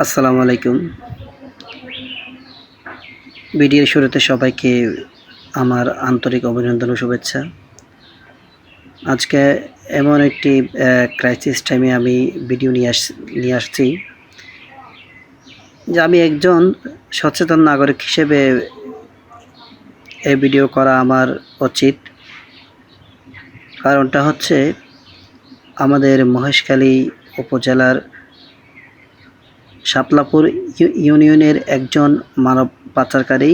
আসসালামু আলাইকুম। ভিডিওর শুরুতে সবাইকে আমার আন্তরিক অভিনন্দন ও শুভেচ্ছা। আজকে এমন একটি ক্রাইসিস টাইমে আমি ভিডিও নিয়ে আসছি যে আমি একজন সচেতন নাগরিক হিসেবে এই ভিডিও করা আমার উচিত। কারণটা হচ্ছে আমাদের মহেশখালী উপজেলার শাপলাপুর ইউনিয়নের একজন মানব পাচারকারী,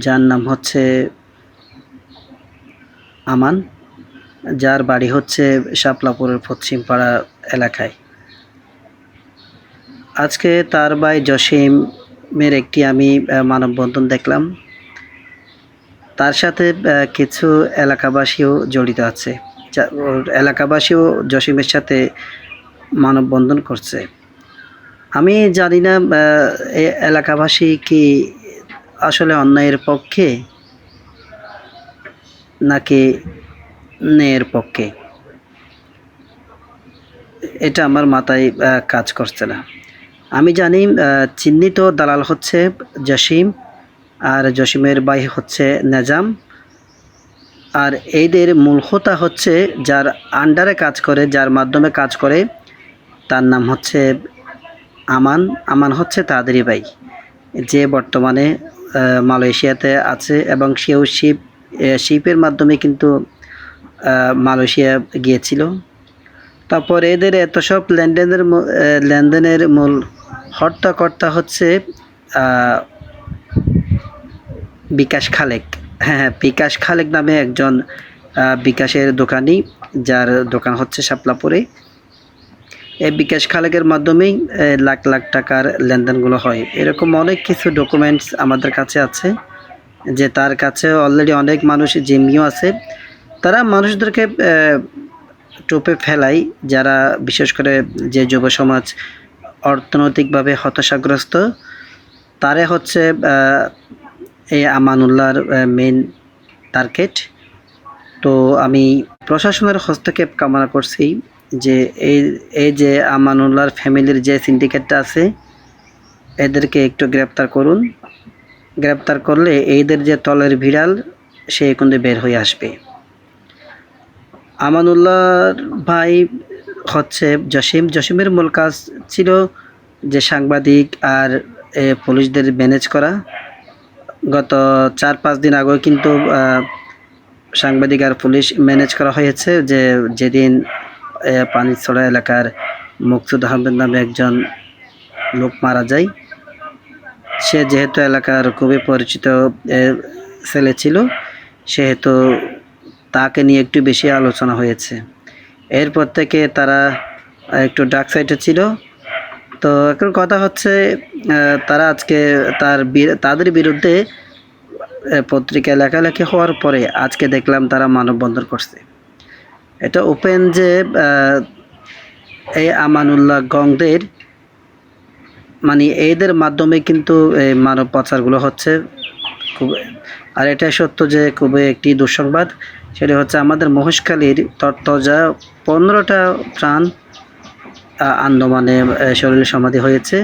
যার নাম হচ্ছে আমান, যার বাড়ি হচ্ছে শাপলাপুরের পশ্চিমপাড়া এলাকায়। আজকে তার ভাই জসিমের একটি আমি মানববন্ধন দেখলাম। তার সাথে কিছু এলাকাবাসীও জড়িত আছে। এলাকাবাসীও জসিমের সাথে মানববন্ধন করছে। আমি জানি না এই এলাকাবাসী কি আসলে অন্যায়ের পক্ষে নাকি ন্যায়ের পক্ষে, এটা আমার মাথায় কাজ করছে না। আমি জানি চিহ্নিত দালাল হচ্ছে জসিম, আর জসিমের ভাই হচ্ছে নেজাম, আর এদের মূল হোতা হচ্ছে যার আন্ডারে কাজ করে, যার মাধ্যমে কাজ করে, তার নাম হচ্ছে আমান। আমান হচ্ছে তাদেরই ভাই, যে বর্তমানে মালয়েশিয়াতে আছে এবং সেও শিপের মাধ্যমে কিন্তু মালয়েশিয়া গিয়েছিল। তারপর এদের এত সব লেনদেনের মূল হর্তাকর্তা হচ্ছে বিকাশ খালেক। হ্যাঁ, বিকাশ খালেক নামে একজন বিকাশের দোকানি, যার দোকান হচ্ছে শাপলাপুরে। এই বিকাশ খালেকের মাধ্যমেই লাখ লাখ টাকার লেনদেনগুলো হয়। এরকম অনেক কিছু ডকুমেন্টস আমাদের কাছে আছে, যে তার কাছে অলরেডি অনেক মানুষ জিম্মিও আছে। তারা মানুষদেরকে টোপে ফেলায়, যারা বিশেষ করে যে যুব সমাজ অর্থনৈতিকভাবে হতাশাগ্রস্ত, তারে হচ্ছে এই আমানুল্লাহর মেইন টার্গেট। তো আমি প্রশাসনের হস্তক্ষেপ কামনা করছি যে এই যে আমানুল্লাহর ফ্যামিলির যে সিন্ডিকেটটা আছে, এদেরকে একটু গ্রেপ্তার করুন। গ্রেপ্তার করলে এইদের যে তলের ভিড়াল, সে কিন্তু বের হয়ে আসবে। আমানুল্লাহর ভাই হচ্ছে জসিমের মূল কাজ ছিল যে সাংবাদিক আর পুলিশদের ম্যানেজ করা। গত 4-5 দিন আগে কিন্তু সাংবাদিক আর পুলিশ ম্যানেজ করা হয়েছে, যেদিন পানিছড়া এলাকার মুকসুদ আহমেদ নামে একজন লোক মারা যায়। সে যেহেতু এলাকার খুবই পরিচিত ছেলে ছিল, সেহেতু তাকে নিয়ে একটু বেশি আলোচনা হয়েছে। এরপর থেকে তারা একটু ডার্ক সাইডে ছিল। তো এখন কথা হচ্ছে তারা আজকে তাদের বিরুদ্ধে পত্রিকায় লেখালেখি হওয়ার পরে আজকে দেখলাম তারা মানববন্ধন করছে। এটা ওপেন যে এই আমানুল্লাহ গংদের, মানে এদের মাধ্যমে কিন্তু এই মানব পাচারগুলো হচ্ছে খুব। আর এটা সত্য যে খুবই একটি দুঃসংবাদ, সেটা হচ্ছে আমাদের মহেশখালীর তরতাজা 15টা প্রাণ আন্দামানে শরীর সমাধি হয়েছে,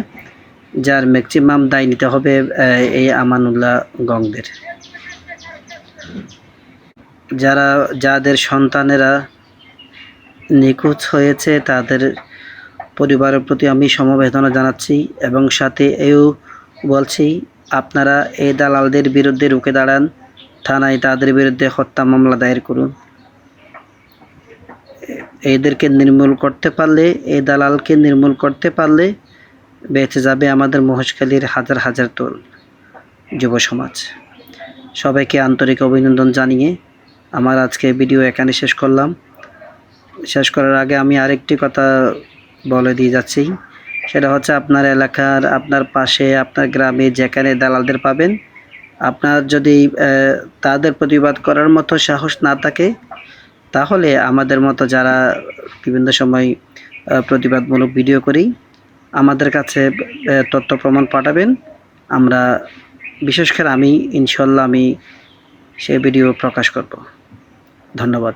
যার ম্যাক্সিমাম দায় নিতে হবে এই আমানুল্লাহ গংদের। যাদের সন্তানেরা নিখোঁজ হয়েছে, তাদের পরিবারের প্রতি আমি সমবেদনা জানাচ্ছি, এবং সাথে এও বলছি আপনারা এই দালালদের বিরুদ্ধে রুখে দাঁড়ান, থানায় তাদের বিরুদ্ধে হত্যা মামলা দায়ের করুন। এদেরকে নির্মূল করতে পারলে, এই দালালকে নির্মূল করতে পারলে বেঁচে যাবে আমাদের মহেশখালীর হাজার হাজার তরুণ যুব সমাজ। সবাইকে আন্তরিক অভিনন্দন জানিয়ে আমার আজকে ভিডিও এখানে শেষ করলাম। শেষ করার আগে আমি আরেকটি কথা বলে দিয়ে যাচ্ছি, সেটা হচ্ছে আপনার এলাকার, আপনার পাশে, আপনার গ্রামে যেখানে দালালদের পাবেন, আপনার যদি তাদের প্রতিবাদ করার মতো সাহস না থাকে, তাহলে আমাদের মতো যারা বিভিন্ন সময় প্রতিবাদমূলক ভিডিও করি, আমাদের কাছে তথ্য প্রমাণ পাঠাবেন। আমরা বিশেষ করে আমি ইনশাল্লাহ সেই ভিডিও প্রকাশ করব। ধন্যবাদ।